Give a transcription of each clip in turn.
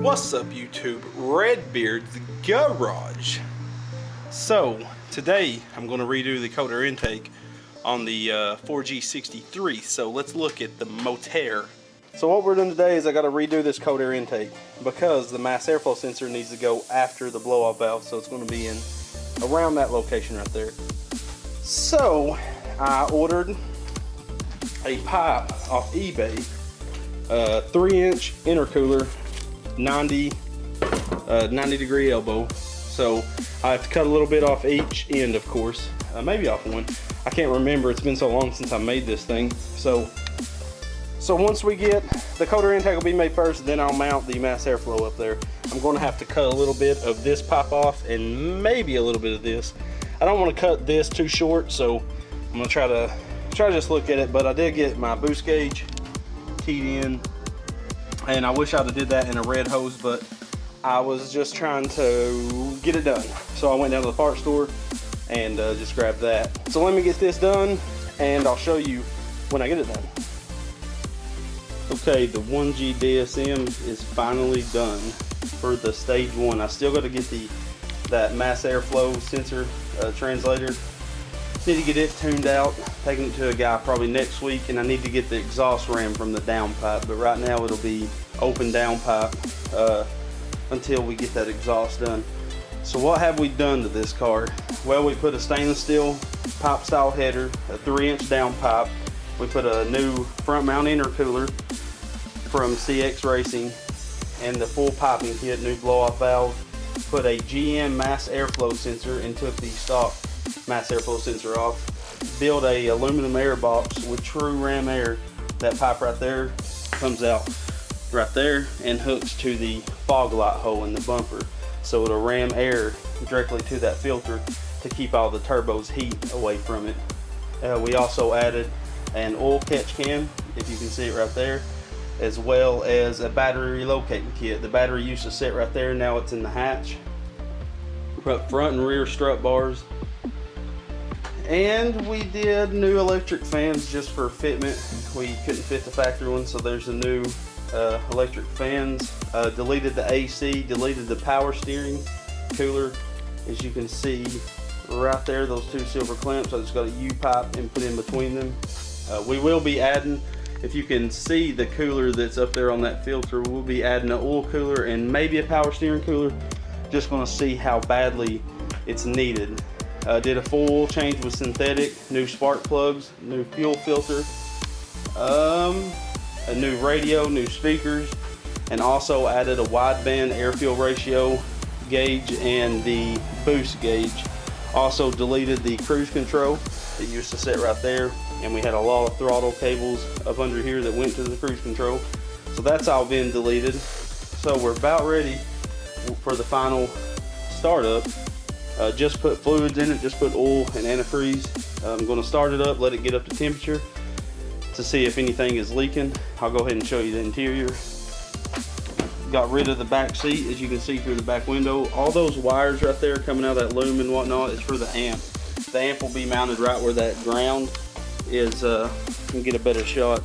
What's up YouTube? Redbeard's Garage. So today I'm going to redo the coder intake on the 4G63. So let's look at the motor. So what we're doing today is I got to redo this coder intake because the mass airflow sensor needs to go after the blow off valve. So it's going to be in around that location right there. So I ordered a pipe off eBay, 3-inch intercooler, 90 degree elbow. So I have to cut a little bit off each end, of course, maybe off one. I can't remember, it's been so long since I made this thing. So once we get the coder intake will be made first, then I'll mount the mass airflow up there. I'm going to have to cut a little bit of this pipe off and maybe a little bit of this. I don't want to cut this too short, so I'm going to try to just look at it. But I did get my boost gauge keyed in, and I wish I'd have did that in a red hose, but I was just trying to get it done. So I went down to the part store and just grabbed that. So let me get this done and I'll show you when I get it done. Okay, the 1G DSM is finally done for the stage 1. I still got to get that mass airflow sensor translator. Need to get it tuned out, taking it to a guy probably next week, and I need to get the exhaust ram from the downpipe, but right now it'll be open downpipe until we get that exhaust done. So what have we done to this car? Well, we put a stainless steel pipe style header, a 3-inch downpipe. We put a new front mount intercooler from CX Racing and the full piping kit, new blow off valve. Put a GM mass airflow sensor and took the stock mass airflow sensor off. Build a aluminum air box with true ram air. That pipe right there comes out right there and hooks to the fog light hole in the bumper, so it'll ram air directly to that filter to keep all the turbo's heat away from it. We also added an oil catch can, if you can see it right there, as well as a battery relocating kit. The battery used to sit right there, now it's in the hatch. Put front and rear strut bars. And we did new electric fans just for fitment. We couldn't fit the factory one, so there's the new electric fans. Deleted the AC, deleted the power steering cooler. As you can see right there, those two silver clamps, I just got a U-pipe and put in between them. We will be adding, if you can see the cooler that's up there on that filter, we'll be adding an oil cooler and maybe a power steering cooler. Just going to see how badly it's needed. Did a full oil change with synthetic, new spark plugs, new fuel filter, a new radio, new speakers, and also added a wideband air-fuel ratio gauge and the boost gauge. Also deleted the cruise control. It used to sit right there, and we had a lot of throttle cables up under here that went to the cruise control. So that's all been deleted. So we're about ready for the final startup. Just put fluids in it, just put oil and antifreeze. I'm going to start it up, let it get up to temperature to see if anything is leaking. I'll go ahead and show you the interior. Got rid of the back seat, as you can see through the back window. All those wires right there coming out of that loom and whatnot is for the amp. The amp will be mounted right where that ground is. You can get a better shot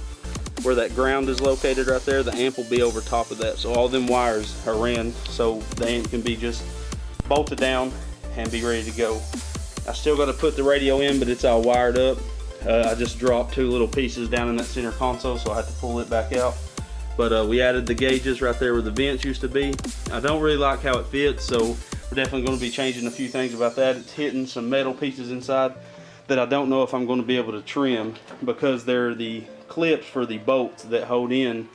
where that ground is located right there. The amp will be over top of that, so all them wires are ran so the amp can be just bolted down and be ready to go. I still got to put the radio in, but it's all wired up. I just dropped two little pieces down in that center console, so I had to pull it back out. But we added the gauges right there where the vents used to be. I don't really like how it fits, so we're definitely going to be changing a few things about that. It's hitting some metal pieces inside that I don't know if I'm going to be able to trim, because they're the clips for the bolts that hold in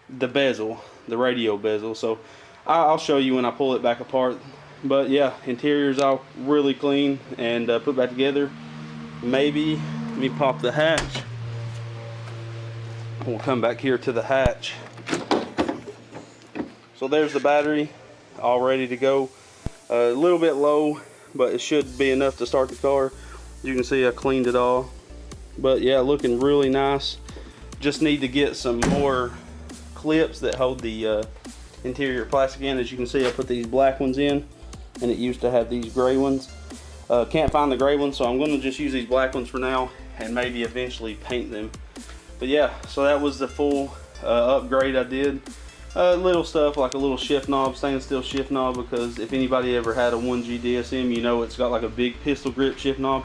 the bezel, the radio bezel. So I'll show you when I pull it back apart. But yeah, interior's all really clean and put back together. Maybe let me pop the hatch. We'll come back here to the hatch. So there's the battery, all ready to go. A little bit low, but it should be enough to start the car. You can see I cleaned it all. But yeah, looking really nice. Just need to get some more clips that hold the interior plastic in. As you can see, I put these black ones in, and it used to have these gray ones. Can't find the gray ones, so I'm going to just use these black ones for now and maybe eventually paint them. But yeah, so that was the full upgrade I did. Little stuff like a little shift knob, stainless steel shift knob, because if anybody ever had a 1G DSM, you know it's got like a big pistol grip shift knob.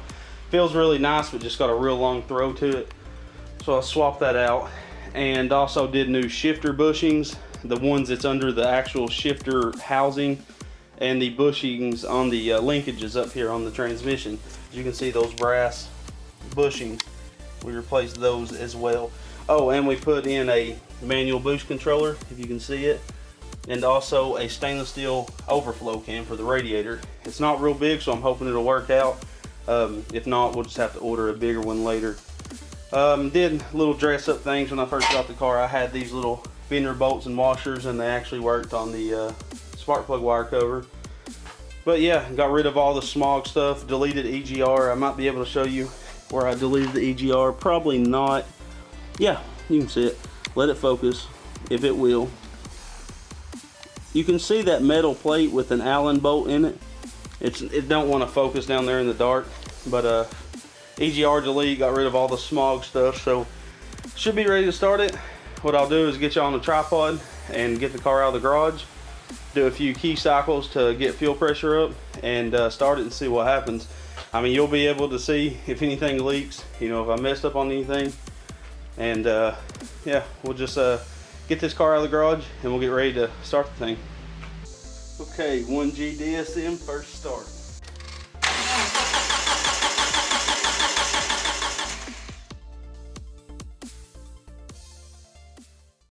Feels really nice, but just got a real long throw to it. So I swapped that out, and also did new shifter bushings, the ones that's under the actual shifter housing, and the bushings on the linkages up here on the transmission. As you can see, those brass bushings, we replaced those as well. Oh, and we put in a manual boost controller, if you can see it, and also a stainless steel overflow cam for the radiator. It's not real big, so I'm hoping it'll work out. If not, we'll just have to order a bigger one later. Did little dress up things when I first got the car. I had these little fender bolts and washers, and they actually worked on the spark plug wire cover. But yeah, got rid of all the smog stuff, deleted EGR. I might be able to show you where I deleted the EGR, probably not. Yeah, you can see it. Let it focus, if it will. You can see that metal plate with an Allen bolt in it. It don't want to focus down there in the dark, but EGR delete, got rid of all the smog stuff, so should be ready to start it. What I'll do is get you on a tripod and get the car out of the garage, do a few key cycles to get fuel pressure up, and start it and see what happens. I mean, you'll be able to see if anything leaks, you know, if I messed up on anything. And yeah, we'll just get this car out of the garage and we'll get ready to start the thing. Okay, 1G DSM first start.